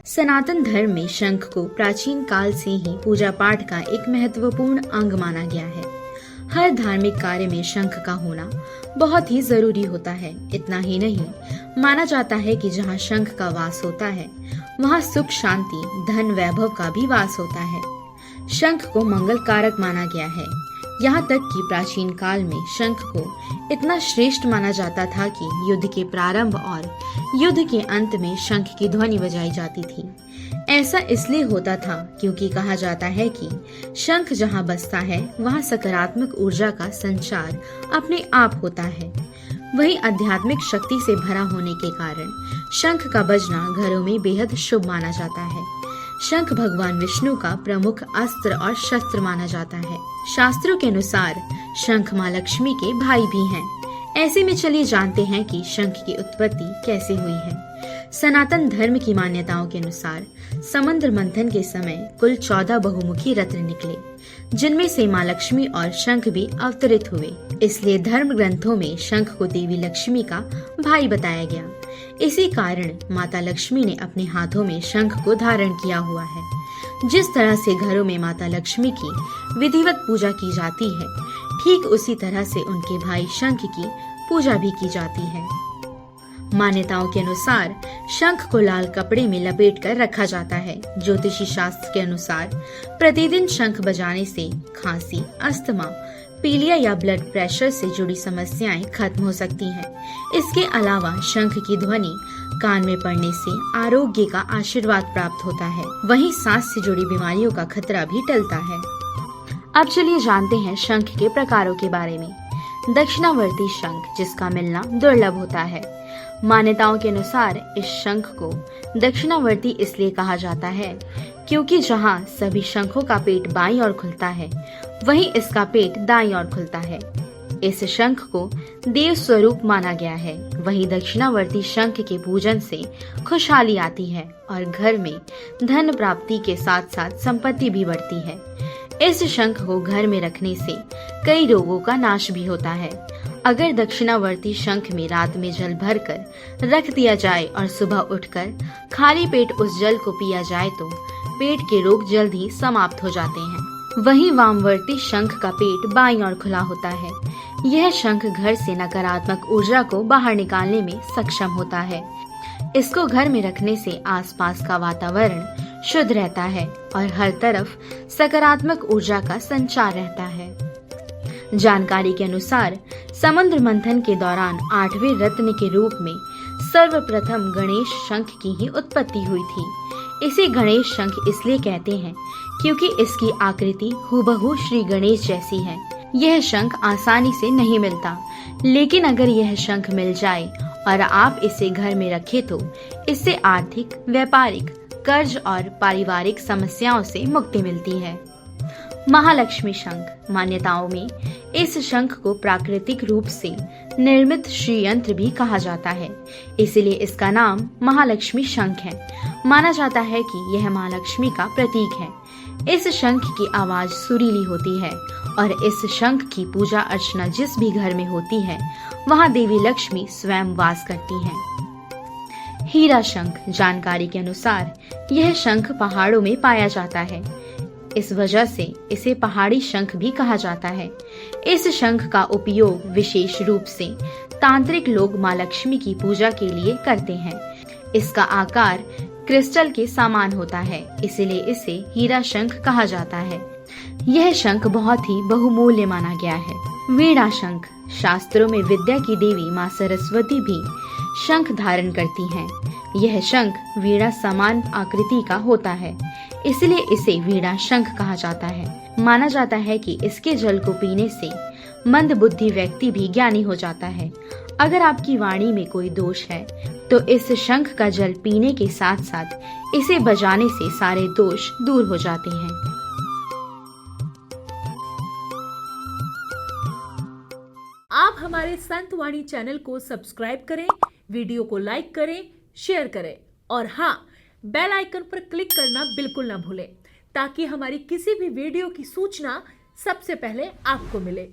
सनातन धर्म में शंख को प्राचीन काल से ही पूजा पाठ का एक महत्वपूर्ण अंग माना गया है। हर धार्मिक कार्य में शंख का होना बहुत ही जरूरी होता है। इतना ही नहीं, माना जाता है कि जहाँ शंख का वास होता है वहाँ सुख, शांति, धन, वैभव का भी वास होता है। शंख को मंगल कारक माना गया है। यहाँ तक कि प्राचीन काल में शंख को इतना श्रेष्ठ माना जाता था कि युद्ध के प्रारंभ और युद्ध के अंत में शंख की ध्वनि बजाई जाती थी। ऐसा इसलिए होता था क्योंकि कहा जाता है कि शंख जहाँ बजता है वहाँ सकारात्मक ऊर्जा का संचार अपने आप होता है। वही आध्यात्मिक शक्ति से भरा होने के कारण शंख का बजना घरों में बेहद शुभ माना जाता है। शंख भगवान विष्णु का प्रमुख अस्त्र और शस्त्र माना जाता है। शास्त्रों के अनुसार शंख माँ लक्ष्मी के भाई भी हैं। ऐसे में चलिए जानते हैं कि शंख की उत्पत्ति कैसे हुई है। सनातन धर्म की मान्यताओं के अनुसार समुद्र मंथन के समय कुल 14 बहुमुखी रत्न निकले, जिनमें से माँ लक्ष्मी और शंख भी अवतरित हुए। इसलिए धर्म ग्रंथों में शंख को देवी लक्ष्मी का भाई बताया गया। इसी कारण माता लक्ष्मी ने अपने हाथों में शंख को धारण किया हुआ है। जिस तरह से घरों में माता लक्ष्मी की विधिवत पूजा की जाती है, ठीक उसी तरह से उनके भाई शंख की पूजा भी की जाती है। मान्यताओं के अनुसार शंख को लाल कपड़े में लपेट कर रखा जाता है। ज्योतिषी शास्त्र के अनुसार प्रतिदिन शंख बजाने से खांसी, अस्थमा, पीलिया या ब्लड प्रेशर से जुड़ी समस्याएं खत्म हो सकती हैं। इसके अलावा शंख की ध्वनि कान में पड़ने से आरोग्य का आशीर्वाद प्राप्त होता है। वहीं सांस से जुड़ी बीमारियों का खतरा भी टलता है। अब चलिए जानते हैं शंख के प्रकारों के बारे में। दक्षिणावर्ती शंख, जिसका मिलना दुर्लभ होता है। मान्यताओं के अनुसार इस शंख को दक्षिणावर्ती इसलिए कहा जाता है क्योंकि जहाँ सभी शंखों का पेट बाईं ओर खुलता है, वहीं इसका पेट दाईं ओर खुलता है। इस शंख को देव स्वरूप माना गया है। वहीं दक्षिणावर्ती शंख के पूजन से खुशहाली आती है और घर में धन प्राप्ति के साथ साथ संपत्ति भी बढ़ती है। इस शंख को घर में रखने से कई रोगों का नाश भी होता है। अगर दक्षिणावर्ती शंख में रात में जल भरकर रख दिया जाए और सुबह उठकर खाली पेट उस जल को पिया जाए तो पेट के रोग जल्द ही समाप्त हो जाते हैं। वहीं वामवर्ती शंख का पेट बाईं ओर खुला होता है। यह शंख घर से नकारात्मक ऊर्जा को बाहर निकालने में सक्षम होता है। इसको घर में रखने से आसपास का वातावरण शुद्ध रहता है और हर तरफ सकारात्मक ऊर्जा का संचार रहता है। जानकारी के अनुसार समुद्र मंथन के दौरान 8वें रत्न के रूप में सर्वप्रथम गणेश शंख की ही उत्पत्ति हुई थी। इसे गणेश शंख इसलिए कहते हैं क्योंकि इसकी आकृति हूबहू श्री गणेश जैसी है। यह शंख आसानी से नहीं मिलता, लेकिन अगर यह शंख मिल जाए और आप इसे घर में रखें तो इससे आर्थिक, व्यापारिक, कर्ज और पारिवारिक समस्याओं से मुक्ति मिलती है। महालक्ष्मी शंख, मान्यताओं में इस शंख को प्राकृतिक रूप से निर्मित श्रीयंत्र भी कहा जाता है, इसलिए इसका नाम महालक्ष्मी शंख है। माना जाता है कि यह माँ लक्ष्मी का प्रतीक है। इस शंख की आवाज सुरीली होती है और इस शंख की पूजा अर्चना जिस भी घर में होती है वहाँ देवी लक्ष्मी स्वयं वास करती हैं। हीरा शंख, जानकारी के अनुसार यह शंख पहाड़ों में पाया जाता है। इस वजह से इसे पहाड़ी शंख भी कहा जाता है। इस शंख का उपयोग विशेष रूप से तांत्रिक लोग माँ लक्ष्मी की पूजा के लिए करते हैं। इसका आकार क्रिस्टल के समान होता है, इसलिए इसे हीरा शंख कहा जाता है। यह शंख बहुत ही बहुमूल्य माना गया है। वीणा शंख, शास्त्रों में विद्या की देवी माँ सरस्वती भी शंख धारण करती हैं। यह शंख वीणा समान आकृति का होता है, इसलिए इसे वीणा शंख कहा जाता है। माना जाता है कि इसके जल को पीने से मंद बुद्धि व्यक्ति भी ज्ञानी हो जाता है। अगर आपकी वाणी में कोई दोष है तो इस शंख का जल पीने के साथ साथ इसे बजाने से सारे दोष दूर हो जाते हैं। आप हमारे संत वाणी चैनल को सब्सक्राइब करें, वीडियो को लाइक करें, शेयर करें और हाँ, बेल आइकन पर क्लिक करना बिल्कुल ना भूलें ताकि हमारी किसी भी वीडियो की सूचना सबसे पहले आपको मिले।